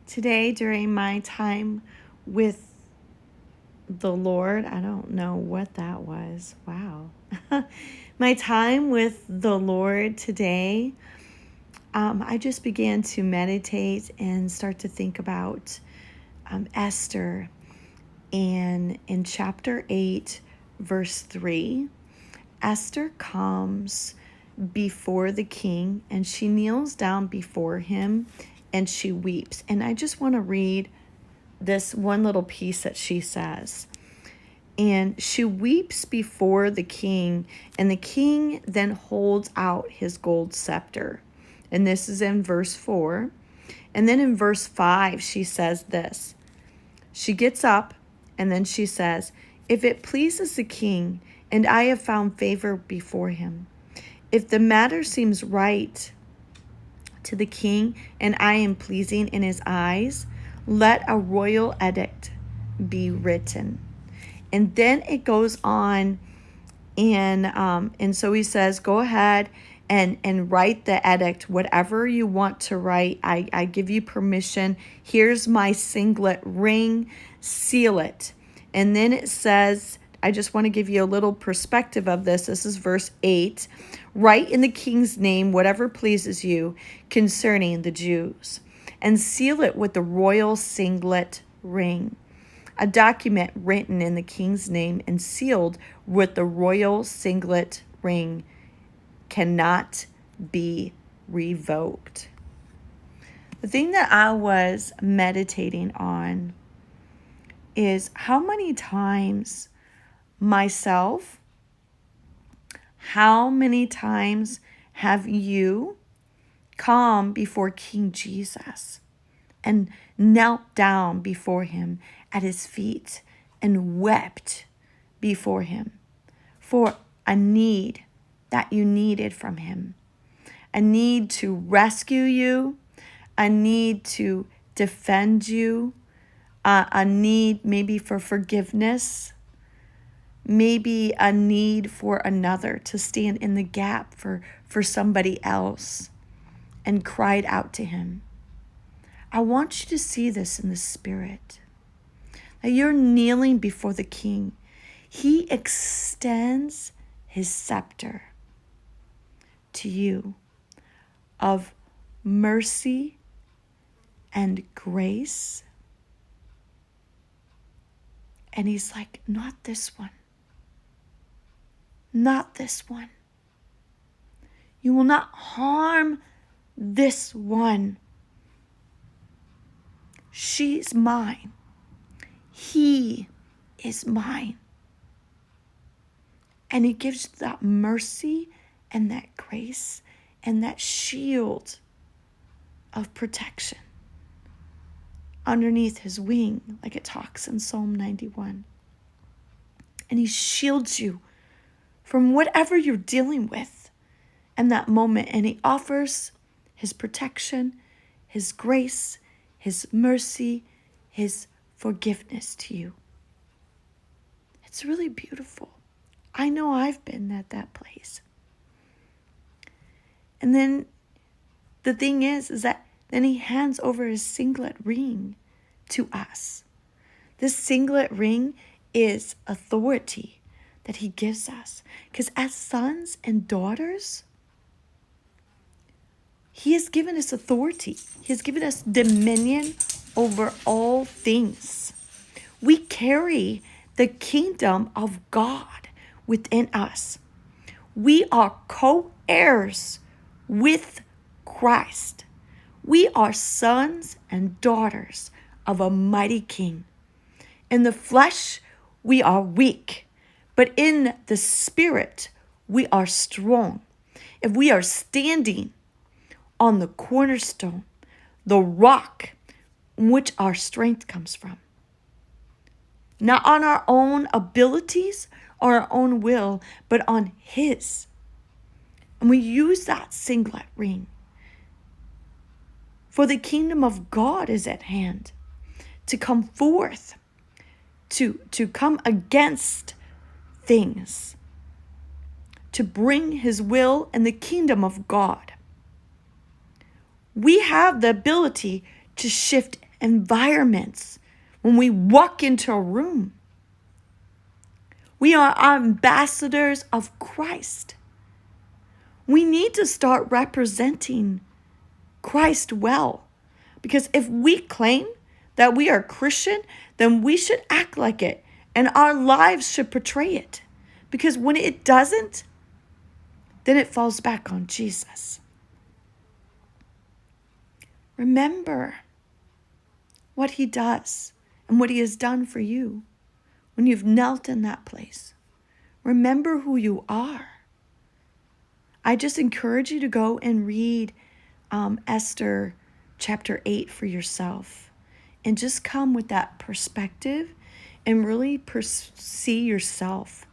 Today, during my time with the Lord, I don't know what that was. Wow. My time with the Lord today, I just began to meditate and start to think about Esther. And in chapter 8, verse 3, Esther comes before the king and she kneels down before him and she weeps. And I just want to read this one little piece that she says. And she weeps before the king, and the king then holds out his gold scepter. And this is in verse 4. And then in verse 5, she says this. She gets up and then she says, "If it pleases the king, and I have found favor before him, if the matter seems right to the king, and I am pleasing in his eyes, let a royal edict be written." And then it goes on, and so he says, "Go ahead and write the edict, whatever you want to write. I give you permission. Here's my signet ring, seal it." And then it says, I just want to give you a little perspective of this. This is verse 8. "Write in the king's name whatever pleases you concerning the Jews, and seal it with the royal signet ring. A document written in the king's name and sealed with the royal signet ring cannot be revoked." The thing that I was meditating on is how many times myself, how many times have you come before King Jesus and knelt down before him at his feet and wept before him for a need that you needed from him, a need to rescue you, a need to defend you, a need maybe for forgiveness, maybe a need for another to stand in the gap for somebody else, and cried out to him. I want you to see this in the spirit, that you're kneeling before the king. He extends his scepter to you of mercy and grace. And he's like, not this one. Not this one. You will not harm this one. She's mine. He is mine. And he gives that mercy and that grace and that shield of protection underneath his wing, like it talks in Psalm 91. And he shields you from whatever you're dealing with in that moment. And he offers his protection, his grace, his mercy, his forgiveness to you. It's really beautiful. I know I've been at that place. And then the thing is that then he hands over his signet ring to us. This signet ring is authority that he gives us. Because as sons and daughters, he has given us authority. He has given us dominion over all things. We carry the kingdom of God within us. We are co-heirs with Christ. We are sons and daughters of a mighty king. In the flesh, we are weak, but in the spirit, we are strong. If we are standing on the cornerstone, the rock in which our strength comes from, not on our own abilities or our own will, but on his. And we use that signet ring. For the kingdom of God is at hand to come forth, to come against things, to bring his will and the kingdom of God. We have the ability to shift environments, when we walk into a room. We are ambassadors of Christ. We need to start representing Christ well. Because if we claim that we are Christian, then we should act like it. And our lives should portray it. Because when it doesn't, then it falls back on Jesus. Remember what he does and what he has done for you when you've knelt in that place. Remember who you are. I just encourage you to go and read Esther chapter 8 for yourself and just come with that perspective and really see yourself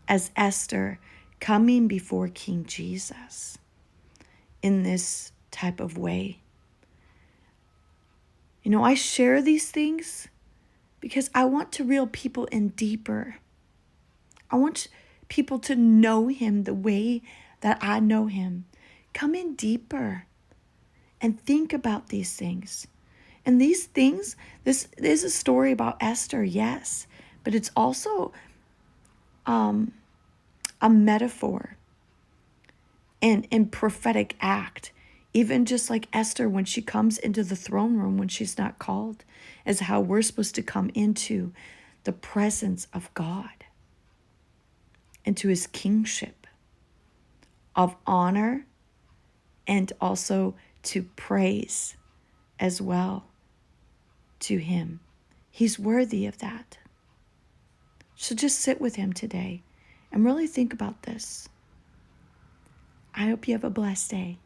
as Esther coming before King Jesus in this type of way. You know, I share these things because I want to reel people in deeper. I want people to know him the way that I know him. Come in deeper and think about these things. And these things, this is a story about Esther, yes, but it's also a metaphor and prophetic act. Even just like Esther, when she comes into the throne room, when she's not called, is how we're supposed to come into the presence of God, into his kingship of honor and also to praise as well to him. He's worthy of that. So just sit with him today and really think about this. I hope you have a blessed day.